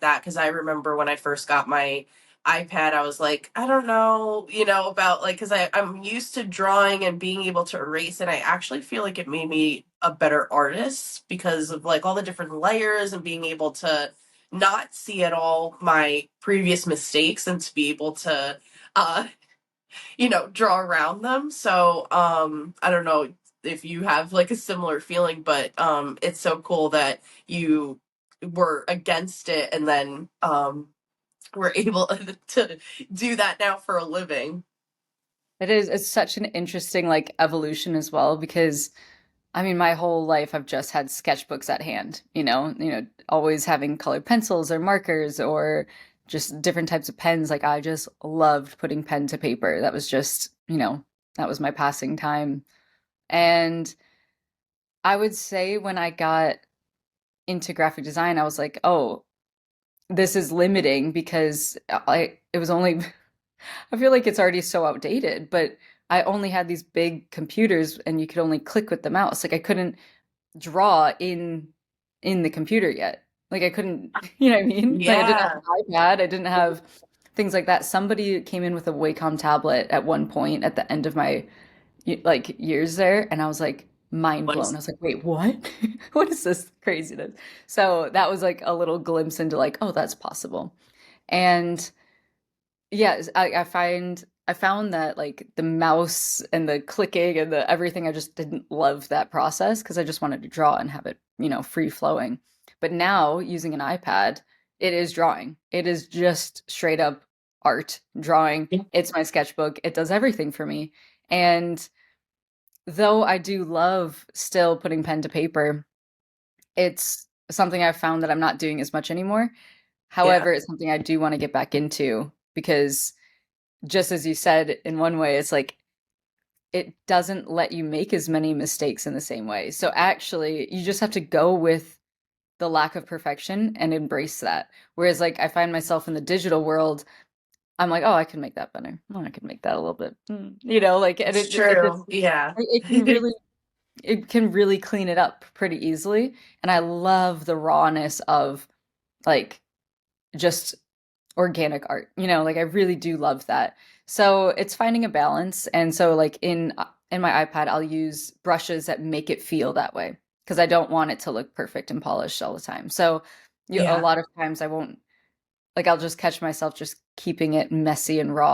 that because I remember when I first got my iPad, I was like, I don't know, about like, because I'm used to drawing and being able to erase, and I actually feel like it made me a better artist because of like all the different layers and being able to not see at all my previous mistakes and to be able to, uh, draw around them. So, I don't know if you have like a similar feeling, but it's so cool that you were against it and then were able to do that now for a living. It's such an interesting like evolution as well because I mean my whole life I've just had sketchbooks at hand, always having colored pencils or markers or just different types of pens. Like I just loved putting pen to paper. That was just, that was my passing time. And I would say when I got into graphic design, I was like, oh, this is limiting because it was only I feel like it's already so outdated, but I only had these big computers and you could only click with the mouse. Like I couldn't draw in the computer yet. Like I couldn't, you know what I mean? Like I didn't have Yeah. an iPad, I didn't have things like that. Somebody came in with a Wacom tablet at one point at the end of my like years there, and I was like mind What blown. is I was like, wait, what? What is this craziness? So that was like a little glimpse into like, oh, that's possible. And yeah, I found that like the mouse and the clicking and the everything, I just didn't love that process because I just wanted to draw and have it, free flowing. But now using an iPad, it is drawing. It is just straight up art, drawing. It's my sketchbook. It does everything for me. And though I do love still putting pen to paper, it's something I've found that I'm not doing as much anymore. yeah. However, it's something I do want to get back into because just as you said, in one way, it's like it doesn't let you make as many mistakes in the same way. So actually, you just have to go with the lack of perfection and embrace that. Whereas, like, I find myself in the digital world, I'm like, oh, I can make that better. Oh, I can make that a little bit, like, and It's it just true. Yeah. it can really clean it up pretty easily. And I love the rawness of like just organic art. Like I really do love that. So it's finding a balance. And so like in my iPad, I'll use brushes that make it feel that way because I don't want it to look perfect and polished all the time. So a Yeah. lot of times I won't like I'll just catch myself just keeping it messy and raw